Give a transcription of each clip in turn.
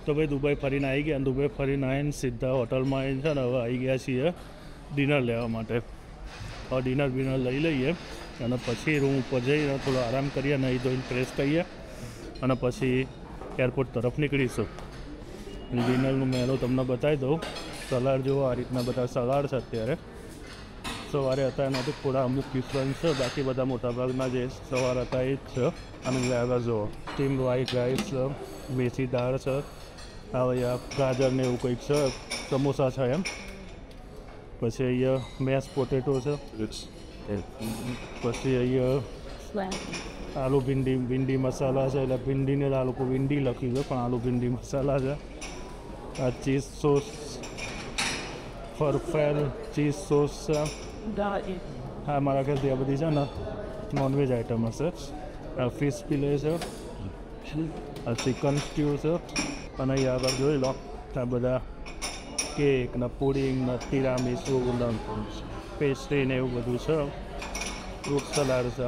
તો ભાઈ દુબઈ ફરીને આવી ગયા. દુબઈ ફરીને આવીને સીધા હોટલમાં આવીને છે ને હવે આવી ગયા છીએ ડિનર લેવા માટે. હવે ડિનર લઈ લઈએ અને પછી રૂમ ઉપર જઈને થોડો આરામ કરીએ, નહીં ધોઈને ફ્રેશ થઈએ અને પછી એરપોર્ટ તરફ નીકળીશું. ડિનરનું મેનુ તમને બતાવી દઉં. સલાડ જુઓ, આ રીતના બધા સલાડ છે. અત્યારે સવારે હતા એનાથી થોડા અમુક ડિફરન્સ છે, બાકી બધા મોટાભાગના જે સવાર હતા એ જ છે. અને આગળ જુઓ સ્ટીમ વ્હાઈટ રાઈસ છે, મેથી દાળ છે, અહીંયા ગાજર ને એવું કંઈક છે, સમોસા છે એમ. પછી અહીંયા મેશ પોટેટો છે, પછી અહીંયા આલુ ભીંડી મસાલા છે. એટલે ભીંડીને આ લોકો ભીંડી લખ્યું છે પણ આલુ ભીંડી મસાલા છે. આ ચીઝ સોસ, ફરફેલ ચીઝ સોસ છે. હા, મારા ખ્યાલથી આ બધી છે ને નોનવેજ આઈટમ હશે. આ ફિશ ફિલે છે, આ ચિકન સ્ટ્યુ છે. અને અહીંયા આગળ જોઈ લો આ બધા કેક ને પુડિંગ ને તિરામીસુ ને પેસ્ટ્રી ને એવું બધું છે. ફ્રૂટ સલાડ છે,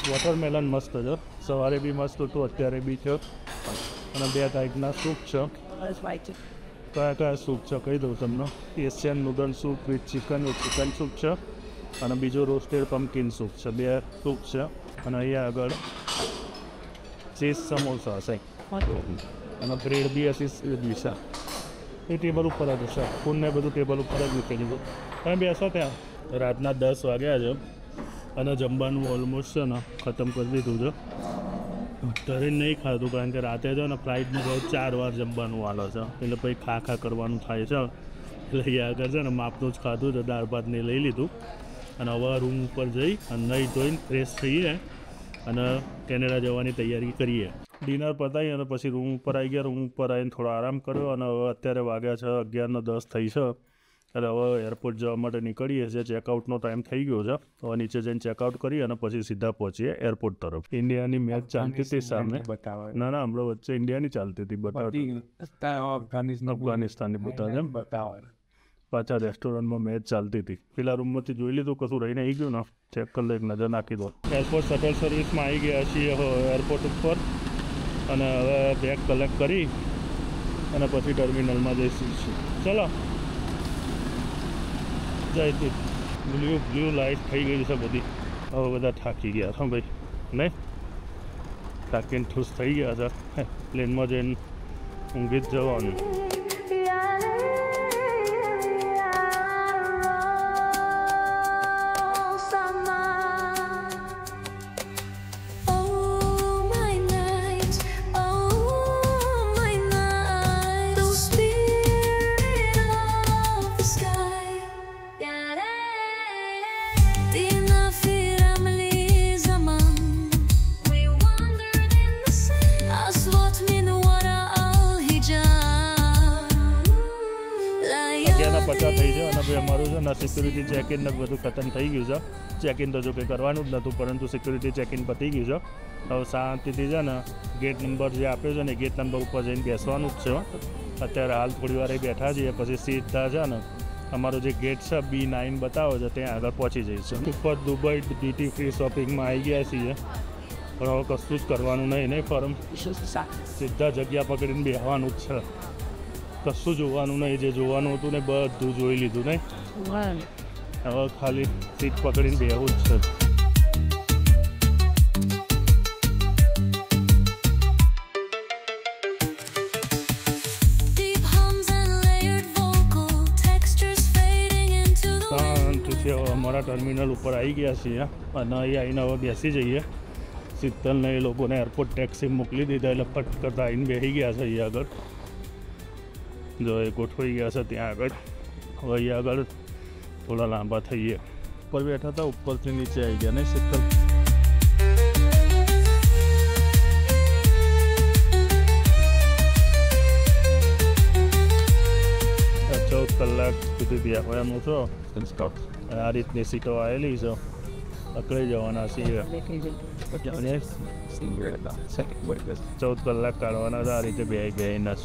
વોટરમેલન મસ્ત છે. સવારે બી મસ્ત હતું, અત્યારે બી છે. અને 2 ટાઈપના સૂપ છે. કયા સૂપ છે કહી દઉં તમને. Asian noodle soup with chicken soup છે અને બીજું રોસ્ટેડ પમ્પકિન સૂપ છે. 2 સૂપ છે. અને અહીંયા આગળ ચીઝ સમોસા છે અને બ્રેડ બી હશે છે. એ ટેબલ ઉપર જ હશે. ફૂડને બધું ટેબલ ઉપર જ મૂકી દીધું. તમે બેસો ત્યાં. રાતના 10 વાગ્યા છે અને જમવાનું ઓલમોસ્ટ છે ને ખતમ કરી દીધું છે. ધરીને નહીં ખાધું કારણ કે રાતે છે ને ફ્લાઇટમાં બહુ 4 વાર જમવાનું વાલો છે, એટલે પછી ખા કરવાનું થાય છે. એટલે અહીંયા આગળ છે ને માપનું જ ખાધું છે. દાળ ભાતને લઈ લીધું અને હવે રૂમ ઉપર જઈ અને નહીં ધોઈને ફ્રેશ થઈએ અને કેનેડા જવાની તૈયારી કરીએ. ડિનર પતાવી અને પછી રૂમ ઉપર આવી ગયા. રૂમ ઉપર આવીને થોડો આરામ કર્યો અને હવે અત્યારે વાગ્યા છે 11:10 થઈ છે. એટલે હવે એરપોર્ટ જવા માટે નીકળીએ છીએ. ચેકઆઉટનો ટાઈમ થઈ ગયો છે. હવે નીચે જઈને ચેકઆઉટ કરી અને પછી સીધા પહોંચીએ એરપોર્ટ તરફ. ઇન્ડિયાની મેચ ચાલતી હતી સામે. ના હમણાં વચ્ચે ઇન્ડિયાની ચાલતી હતી. અફઘાનિસ્તાનની બતાવે એમ. પાછા રેસ્ટોરન્ટમાં મેચ ચાલતી હતી. પેલા રૂમમાંથી જોઈ લીધું, કશું રહીને આવી ગયું ને ચેક કરી લો, એક નજર નાખી દો. એરપોર્ટ શટલ સર્વિસમાં આવી ગયા છીએ એરપોર્ટ ઉપર અને હવે બેગ કલેક્ટ કરી અને પછી ટર્મિનલમાં જઈશું. ચલો જઈતી બ્લુ લાઇટ થઈ ગઈ છે બધી. હવે બધા થાકી ગયા છો ભાઈ, નહીં થાકીને ઠૂસ થઈ ગયા છે. પ્લેનમાં જઈને ઊંઘી જ જવાનું. થઈ છે અને ભાઈ અમારું છે ને સિક્યુરિટી ચેકિન ને બધું ખતમ થઈ ગયું છે. ચેકિન તો જો કંઈ કરવાનું જ નહોતું, પરંતુ સિક્યુરિટી ચેકિન પતી ગયું છે. હવે શાંતિથી છે ને ગેટ નંબર જે આપ્યો છે ને ગેટ નંબર ઉપર જઈને બેસવાનું જ છે. અત્યારે હાલ થોડી વાર બેઠા છીએ, પછી સીધા છે ને અમારો જે ગેટ છે B9 બતાવો છે ત્યાં આગળ પહોંચી જઈશું. ઉપર દુબઈ ડ્યુટી ફ્રી શોપિંગમાં આવી ગયા છીએ. પણ હવે કશું જ કરવાનું નહીં ફોરમ સીધા જગ્યા પકડીને બેસવાનું જ છે. કશું જોવાનું નહીં. જે જોવાનું હતું ને બધું જોઈ લીધું નહીં. હવે ખાલી સીટ પકડીને બેસવું જ છે. અમારા ટર્મિનલ ઉપર આવી ગયા છીએ અને અહીં આવીને હવે બેસી જઈએ. શીતલને એ લોકોને એરપોર્ટ ટેક્સી મોકલી દીધા એટલે ફટ કરતા આવીને બેસી ગયા છે. અહીંયા આગળ જો એ ગોઠવાઈ ગયા છે ત્યાં આગળ. હવે અહીંયા આગળ થોડા લાંબા થઈએ. ઉપર બેઠા હતા, ઉપરથી નીચે આવી ગયા નહીં શીતલ. 14 કલાક સુધી બેસવાનું છો. આ રીતની સીટો આવેલી છે. અકળાઈ જવાના છીએ. 14 કલાક કાઢવાના છે. આ રીતે બેસીને જ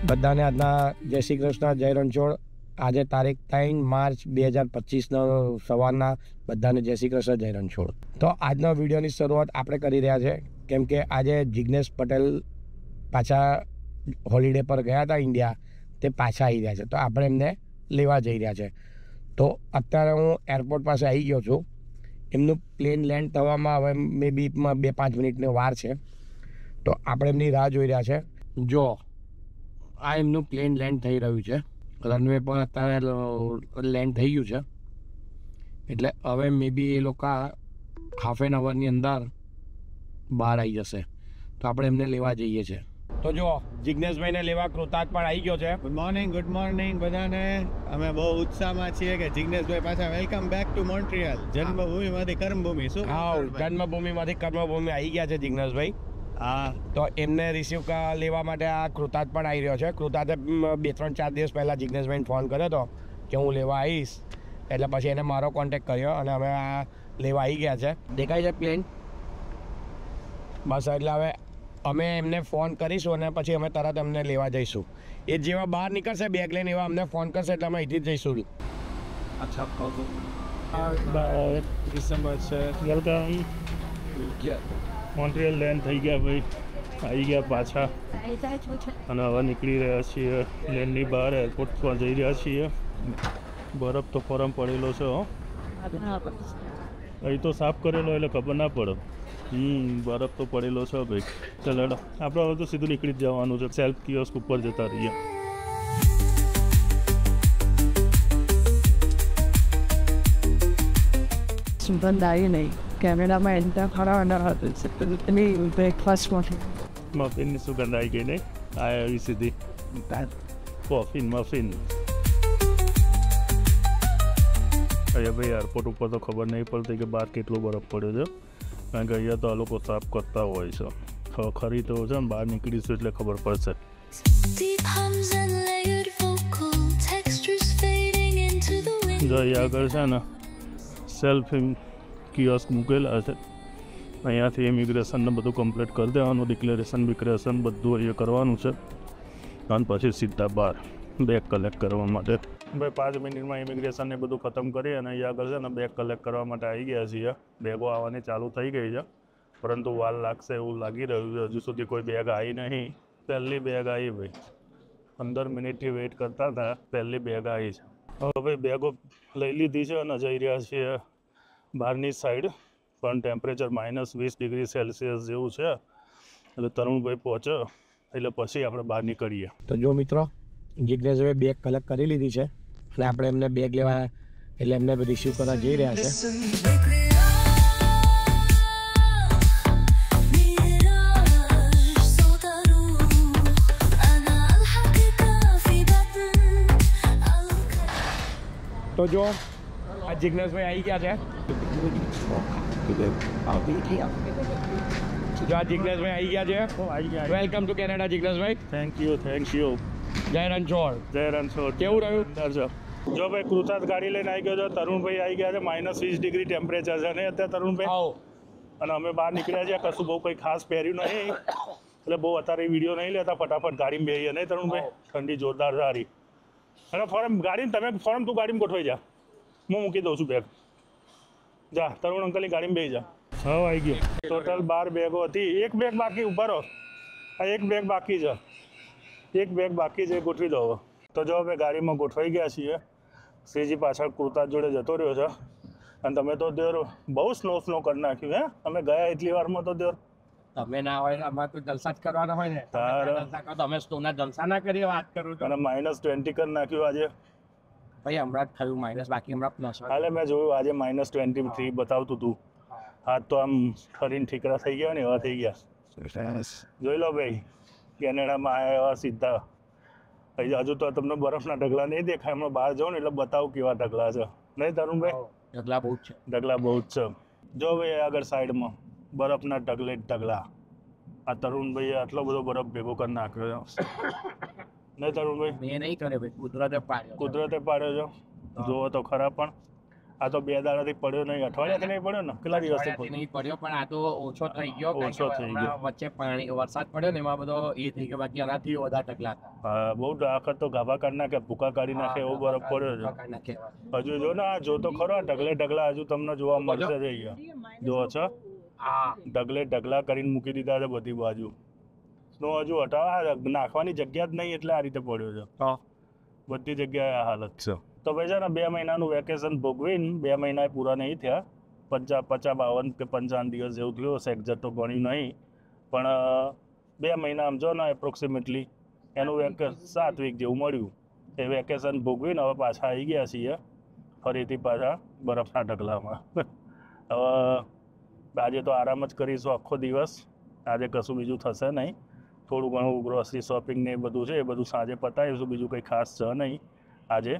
બધાને આજના જય શ્રી કૃષ્ણ, જય રણછોડ. આજે તારીખ 3 માર્ચ 2025 સવારના બધાને જય શ્રી કૃષ્ણ, જય રણછોડ. તો આજના વિડીયોની શરૂઆત આપણે કરી રહ્યા છે કેમ કે આજે જિગ્નેશ પટેલ પાછા હોલિડે પર ગયા હતા ઇન્ડિયા, તે પાછા આવી રહ્યા છે. તો આપણે એમને લેવા જઈ રહ્યા છે. તો અત્યારે હું એરપોર્ટ પાસે આવી ગયો છું. એમનું પ્લેન લેન્ડ થવામાં હવે મે બી 2-5 મિનિટની વાર છે. તો આપણે એમની રાહ જોઈ રહ્યા છે. જો આ એમનું પ્લેન લેન્ડ થઈ રહ્યું છે. રનવે પર અત્યારે લેન્ડ થઈ ગયું છે. એટલે હવે મે બી એ લોકો હાફ એન અવરની અંદર બહાર આવી જશે. તો આપણે એમને લેવા જઈએ છીએ. તો જો જિગ્નેશભાઈને લેવા કૃતાર્થ પણ આવી ગયો છે. ગુડ મોર્નિંગ બધાને. અમે બહુ ઉત્સાહમાં છીએ કે જિગ્નેશભાઈ પાછા વેલકમ બેક ટુ મોન્ટ્રીયલ. જન્મભૂમિમાંથી કર્મભૂમિ. શું હા, જન્મભૂમિમાંથી કર્મભૂમિ આવી ગયા છે જિગ્નેશભાઈ. હા, તો એમને રિસીવ લેવા માટે આ કૃતાર્થ પણ આવી રહ્યો છે. કૃતાર્થે 2-3-4 દિવસ પહેલાં જિગ્નેશભાઈને ફોન કર્યો હતો કે હું લેવા આવીશ. એટલે પછી એને મારો કોન્ટેક્ટ કર્યો અને અમે આ લેવા આવી ગયા છે. દેખાય છે પ્લેન? બસ એટલે હવે અમે એમને ફોન કરીશું અને પછી અમે તરત એમને લેવા જઈશું. એ જેવા બહાર નીકળશે બેગ લઈને એવા અમને ફોન કરશે એટલે અમે અહીંથી જ જઈશું. અચ્છા, ડિસેમ્બર છે. વેલકમ. મોન્ટ્રીયલ લેન્ડ થઈ ગયા ભાઈ, આવી ગયા પાછા અને હવે નીકળી રહ્યા છીએ લેન્ડની બહાર. એરપોર્ટ પર જઈ રહ્યા છીએ. બરફ તો ફરમ પડેલો છે. અહીં તો સાફ કરેલો એટલે ખબર ના પડે. બરફ તો પડેલો છે ભાઈ. ચાલો આપણે હવે તો સીધું નીકળી જ જવાનું છે. સેલ્ફ કિયોસ્ક ઉપર જતા રહીએ. સુગંધ આવી નહીં. કેનેડામાં એન્ટર ખરા બ્રેકફાસ્ટમાંથી મફિનની સુગંધ આવી ગઈ નહીં? આ આવી સીધી મફિન. અહીંયા ભાઈ એરપોર્ટ ઉપર તો ખબર નહીં પડતી કે બહાર કેટલો બરફ પડ્યો છે, કારણ કે અહીંયા તો આ લોકો સાફ કરતા હોય છે. ખરી તો છે ને, બહાર નીકળીશું એટલે ખબર પડશે. જો અહીંયા આગળ છે ને સેલ્ફ કિયોસ્ક મૂકેલા છે. અહીંયાથી ઇમિગ્રેશનને બધું કમ્પ્લીટ કરી દેવાનું. ડિક્લેરેશન બધું અહીંયા કરવાનું છે અને પછી સીધા બહાર બેગ કલેક્ટ કરવા માટે. ભાઈ 5 મિનિટમાં ઇમિગ્રેશનને બધું ખતમ કરી અને અહીંયા આગળ છે ને બેગ કલેક્ટ કરવા માટે આવી ગયા છીએ. બેગો આવવાની ચાલુ થઈ ગઈ છે, પરંતુ વાર લાગશે એવું લાગી રહ્યું છે. હજુ સુધી કોઈ બેગ આવી નહીં. પહેલી બેગ આવી ભાઈ, 15 મિનિટથી વેઇટ કરતા હતા. પહેલી બેગ આવી છે. હવે ભાઈ બેગો લઈ લીધી છે અને જઈ રહ્યા છીએ બહારની સાઈડ. પણ ટેમ્પરેચર -20°C જેવું છે. એટલે તરુણભાઈ પહોંચે એટલે પછી આપણે બહાર નીકળીએ. તો જો મિત્રો, જિગ્નેશભાઈ બેગ કલેક્ટ કરી લીધી છે અને આપણે એમને બેગ લેવા એટલે એમને રિસીવ કરવા જઈ રહ્યા છે. તો જો આ જિગ્નેશભાઈ આવી ગયા છે. જો આ જિગ્નેશભાઈ આવી ગયા છે. વેલકમ ટુ કેનેડા જિગ્નેશભાઈ. Thank you. જય રણછોડ. કેવું રહ્યું? જો ભાઈ કૃતાર્થ ગાડી લઈને આવી ગયો છે. તરુણભાઈ આવી ગયા છે. -20° ટેમ્પરેચર છે ને અત્યારે તરુણભાઈ. અને અમે બહાર નીકળ્યા છીએ. કશું બહુ કંઈ ખાસ પહેર્યું નહીં એટલે બહુ અત્યારે વિડીયો નહીં લેતા. ફટાફટ ગાડીમાં બેસીએ નહીં તરુણભાઈ? ઠંડી જોરદાર સારી. અને ફોરમ ગાડીને તમે તું ગાડીમાં ગોઠવાઈ જા, હું મૂકી દઉં છું બેગ. જા તરુણ અંકલની ગાડીમાં બેસી જા. હા, આવી ગયો. ટોટલ 12 બેગો હતી. એક બેગ બાકી. ઉભા રહો, આ એક બેગ બાકી છે. ગોઠવી દો હવે. તો જો અમે ગાડીમાં ગોઠવાઈ ગયા છીએ. શ્રીજી પાછળ કૃતાર્થ જોડે જતો રહ્યો છે. અને તમે તો દેર બહુ સ્નો કરી નાખ્યું. હે, અમે ગયા એટલી વારમાં તો દેર તમે ના હોય, અમારે તો જલસા જ કરવાના હોય ને. તમે સ્ટોના જલસા ના કરીએ. વાત કરું છું. અને -20 કરી નાખ્યું આજે ભાઈ. હમણાં જ થયું માઇનસ, બાકી હમણાં પ્લસ. હાલે મેં જોયું આજે -23 બતાવતું હતું. હાથ તો આમ ફરીને ઠીકરા થઈ ગયા ને એવા થઈ ગયા. જોઈ લો ભાઈ, કેનેડામાં આવ્યા એવા સીધા. હજુ તો તમને બરફના ઢગલા નહીં દેખાય. હમણાં બહાર જાઉં ને એટલે બતાવું કેવા ઢગલા છે. નહીં તરુણભાઈ? ઢગલા બહુ જ છે. જો ભાઈ આગળ સાઈડમાં બરફના ઢગલા. આ તરુણભાઈએ આટલો બધો બરફ ભેગો કરી નાખ્યો છે. નહીં તરુણભાઈ? મેં નહીં કર્યો ભાઈ, કુદરતે પાડ્યો છે. જુઓ તો ખરા. પણ આ તો 2 દાડાથી પડ્યો નહીં, અઠવાડિયાથી નહીં પડ્યો ને, કેટલા દિવસથી અઠવાડિયાથી નહીં પડ્યો પણ આ તો ઓછો થઈ ગયો કારણ ઓછો કે થઈ હમણાં ગયો. વચ્ચે પાણી વરસાદ પડ્યો ને એમાં બધો એ થઈ ગયો બાકી આનાથી વધારે ઢગલા હતા. હા, બહુ આખત તો ગાભા કાઢી નાખે, ભૂકા કાઢી નાખે એવો બરફ પડ્યો છે. કાઢી નાખે. હજુ જો ને આ જો તો ખરો, આ ઢગલે ઢગલા હજુ તમને જોવા મળશે જ અહીંયા. જો છો હા ઢગલે ઢગલા કરીને મૂકી દીધા છે બધી બાજુ. સ્નો હજુ હટાવવા નાખવાની જગ્યા જ નહીં એટલે આ રીતે પડ્યો છે. તો બધી જગ્યાએ આ હાલત છે. તો ભાઈ છે ને 2 મહિનાનું વેકેશન ભોગવીને 2 મહિના પૂરા નહીં થયા, 50 52 કે 55 દિવસ જેવું થયું હશે, એક્ઝેક્ટ તો ગણ્યું નહીં, પણ 2 મહિના આમ જો ને એપ્રોક્સિમેટલી એનું 7 વીક જેવું મળ્યું. એ વેકેશન ભોગવીને હવે પાછા આવી ગયા છીએ ફરીથી પાછા બરફના ઢગલામાં. હવે આજે તો આરામ જ કરીશું આખો દિવસ. આજે કશું બીજું થશે નહીં, થોડું ઘણું ગ્રોસરી શોપિંગ ને એ બધું છે, એ બધું સાંજે પતાવીશું, બીજું કંઈ ખાસ છે નહીં આજે.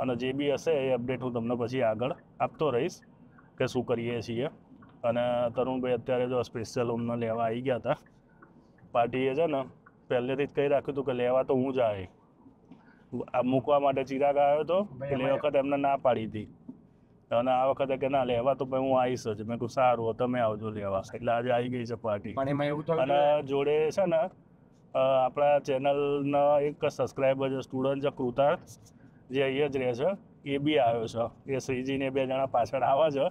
અને જે બી હશે એ અપડેટ હું તમને પછી આગળ આપતો રહીશ કે શું કરીએ છીએ. અને તરુણભાઈ અત્યારે જો સ્પેશિયલ અમને લેવા આવી ગયા હતા. પાર્ટીએ છે ને પહેલેથી જ કહી રાખ્યું હતું કે લેવા તો હું જ આવે, આ મૂકવા માટે ચિરાગ આવ્યો હતો, એટલે એ વખત એમને ના પાડી હતી. અને આ વખતે કે ના લેવા તો ભાઈ હું આવીશ જ. મેં કહું સારું, તમે આવજો લેવા. એટલે આજે આવી ગઈ છે પાર્ટી. પણ એમાં એવું તો અને જોડે છે ને આપણા ચેનલના એક સબસ્ક્રાઈબર છે, સ્ટુડન્ટ છે કૃતાર્થ, જે અહીંયા જ રહે છે, એ બી આવ્યો છે. એ શ્રીજીને 2 જણા પાછળ આવે છે,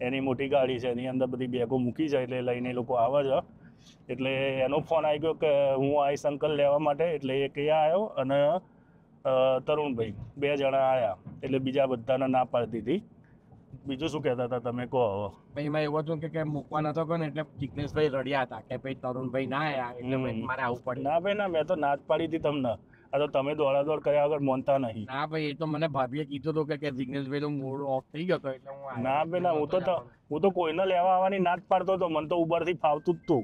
એની મોટી ગાડી છે, એની અંદર બધી બેગો મૂકી છે, એટલે લઈને એ લોકો આવે છે. એટલે એનો ફોન આવી ગયો કે હું આવીશ અંકલ લેવા માટે, એટલે એ ક્યાં આવ્યો અને તરુણભાઈ 2 જણા આવ્યા, એટલે બીજા બધાને ના પાડતી હતી. બીજું શું કહેતા હતા તમે કહો હવે? ભાઈ એમાં એવું હતું કે મૂકવા નતો ગયો ને એટલે જિગ્નેશભાઈ રડ્યા હતા કે ભાઈ તરુણભાઈ ના આવ્યા એટલે ભાઈ મારે આવવું પડે. ના ભાઈ ના, મેં તો ના જ પાડી હતી તમને. આ તો તમે દોડાદોડ કર્યા વગર માનતા નહીં. ના ભાઈ એ તો મને ભાભીએ કીધું હતું કે જિગ્નેશભાઈ તો મૂડ ઓફ થઈ ગયો હતો એટલે હું આવ્યો. ના ભાઈ ના, હું તો કોઈને લેવા આવવાની ના જ પાડતો હતો. મને તો ઉપરથી ફાવતું જ હતું,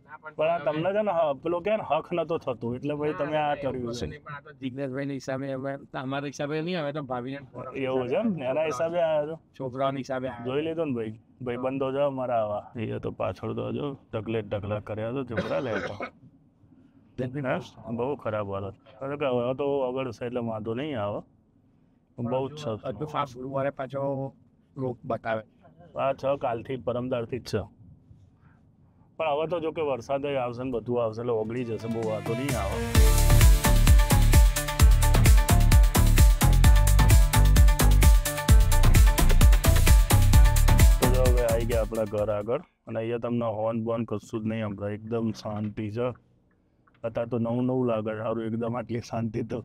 ના પણ આ તમને છે ને પેલો કે હક નતો થતો, એટલે ભાઈ તમે આ કર્યું છે. પણ આ તો જિગ્નેશભાઈ ના હિસાબે અમે અમારા હિસાબે નહીં આવે તો ભાભીને એવું છે એમ? એના હિસાબે આવ્યા છો? છોકરાઓના હિસાબે આવ્યો. જોઈ લીધો ને ભાઈ, ભાઈ બંધો છે અમારા આવા. એ તો પાછળ તો જો ઢગલે ઢગલા કર્યા તો જબરા લેતા. બહુ ખરાબ હાલત. કારણ કે હવે તો આગળ છે એટલે વાંધો નહીં આવે, બહુ જ છે. હજુ ફાસ્ટ ગુરુવારે પાછો રોગ બતાવે. આ 6 કાલથી પરમદારથી જ છે. પણ હવે તો જો કે વરસાદ આવશે ને બધું આવશે એટલે ઓગળી જશે, બહુ વાંધો નહીં આવે. તો જો હવે આવી ગયા આપણા ઘર આગળ, અને અહીંયા તમને હોર્ન બોર્ન કશું જ નહીં હમણાં, એકદમ શાંતિ છે. અત્યારે તો નવું લાગે સારું એકદમ, આટલી શાંતિ તો.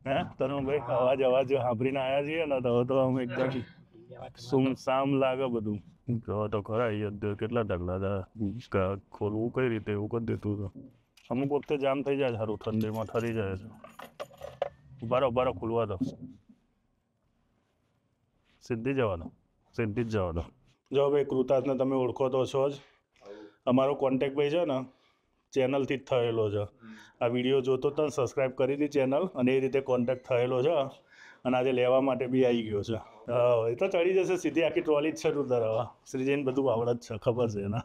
હે તરુણભાઈ, અવાજ સાંભળીને આવ્યા છીએ ને, તો તો આમ એકદમ સુમસામ લાગે બધું. જો તો ખરા અહીંયા કેટલા ઢગલા હતા, ખોલવું કઈ રીતે એવું કરી દેતું હતું. અમુક વખતે જામ થઈ જાય સારું, ઠંડીમાં ઠરી જાય છે. ઉભારો ખુલવા દો, સીધી જ જવાનો. જો ભાઈ કૃતાર્થને તમે ઓળખો તો છો જ, અમારો કોન્ટેક્ટ ભાઈ છે ને ચેનલથી જ થયેલો છે. આ વિડીયો જોતો તો સબસ્ક્રાઈબ કરી હતી ચેનલ, અને એ રીતે કોન્ટેક્ટ થયેલો છે, અને આજે લેવા માટે બી આવી ગયો છે. એ તો ચડી જશે સીધી, આખી ટ્રોલી જ છે ઉધર. હવે શ્રીજીને બધું આવડત છે, ખબર છે એના.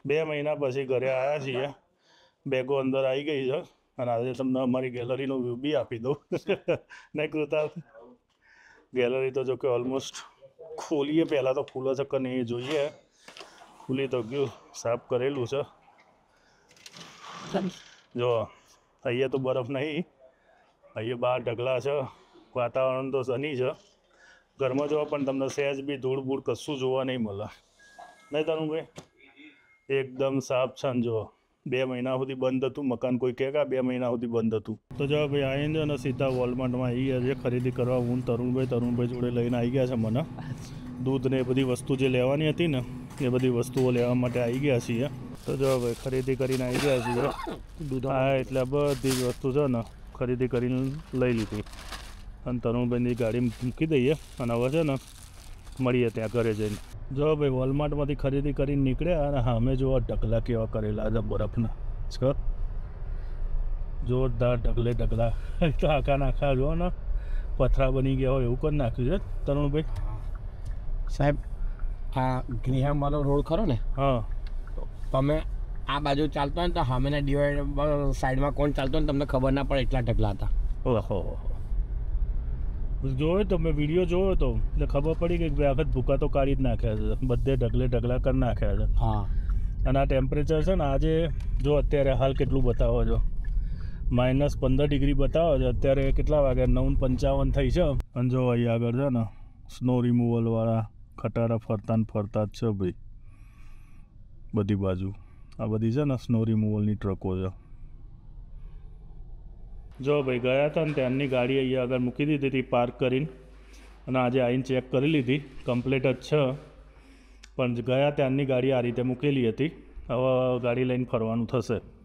2 મહિના પછી ઘરે આવ્યા છીએ, બેગો અંદર આવી ગઈ છે, અને આજે તમને અમારી ગેલેરીનો વ્યૂ બી આપી દઉં. નહીં કૃતાર્થ? ગેલેરી તો જો કે ઓલમોસ્ટ ખોલીએ પહેલાં તો ખુલે છે કે નહીં એ જોઈએ. ખુલી તો ગયું, સાફ કરેલું છે. જો અહીંયા તો બરફ નહીં, અહીંયા બહાર ઢગલા છે, વાતાવરણ તો સની છે. ઘરમાં જો પણ તમને સહેજ બી ધૂળ બૂળ કશું જોવા નહીં મળે. નહીં તરુણભાઈ? એકદમ સાફ છે. જો 2 મહિના સુધી બંધ હતું મકાન, કોઈ કહે કે 2 મહિના સુધી બંધ હતું. તો જો ભાઈ આવીને ને સીધા વોલમાર્ટમાં આવી ગયા છે ખરીદી કરવા. હું તરુણભાઈ જોડે લઈને આવી ગયા છે મને દૂધ ને એ બધી વસ્તુ જે લેવાની હતી ને, એ બધી વસ્તુઓ લેવા માટે આવી ગયા છીએ. તો જો ભાઈ ખરીદી કરીને આવી ગયા છીએ. હા, એટલે બધી જ વસ્તુ છે ને ખરીદી કરીને લઈ લીધી, અને તરુણભાઈની ગાડી મૂકી દઈએ, અને હવે છે ને મળીએ ત્યાં ઘરે જઈને. જો ભાઈ વોલમાર્ટમાંથી ખરીદી કરીને નીકળ્યા, અને હા અમે જો ઢગલા કેવા કરેલા છે બરફના છે, જોરદાર ઢગલા. તો આખા જો ને પથરા બની ગયા હોય એવું કરી નાખ્યું છે તરુણભાઈ. સાહેબ આ ગ્રેહામ વાળો રોડ ખરો ને? હા. તમે આ બાજુ ચાલતો હોય ને તો સામેના ડિવાઈડ સાઈડમાં કોણ ચાલતો હોય ને તમને ખબર ના પડે એટલા ઢગલા હતા. ઓહો, જોયો તો મેં વિડીયો જોયો તો એટલે ખબર પડી કે બે વખત ભૂકા તો કાઢી જ નાખ્યા છે, બધે ઢગલા કરી નાખ્યા છે. હા અને આ ટેમ્પરેચર છે ને આજે જો અત્યારે હાલ કેટલું બતાવો છો, -15 ડિગ્રી બતાવો છે. અત્યારે કેટલા વાગ્યા 9:55 થઈ છે. અને જો અહીં આગળ છે ને સ્નો રિમૂવલવાળા ખટારા ફરતા જ છે ભાઈ બધી બાજુ. આ બધી છે ને સ્નો રિમૂવલની ટ્રકો છે. જો ભાઈ ગયા હતા ને ત્યાંની ગાડી અહીંયા આગળ મૂકી દીધી હતી પાર્ક કરીને, અને આજે આવીને ચેક કરી લીધી, કમ્પ્લીટ જ છે. પણ ગયા ત્યાંની ગાડી આ રીતે મૂકેલી હતી. હવે ગાડી લઈને ફરવાનું થશે.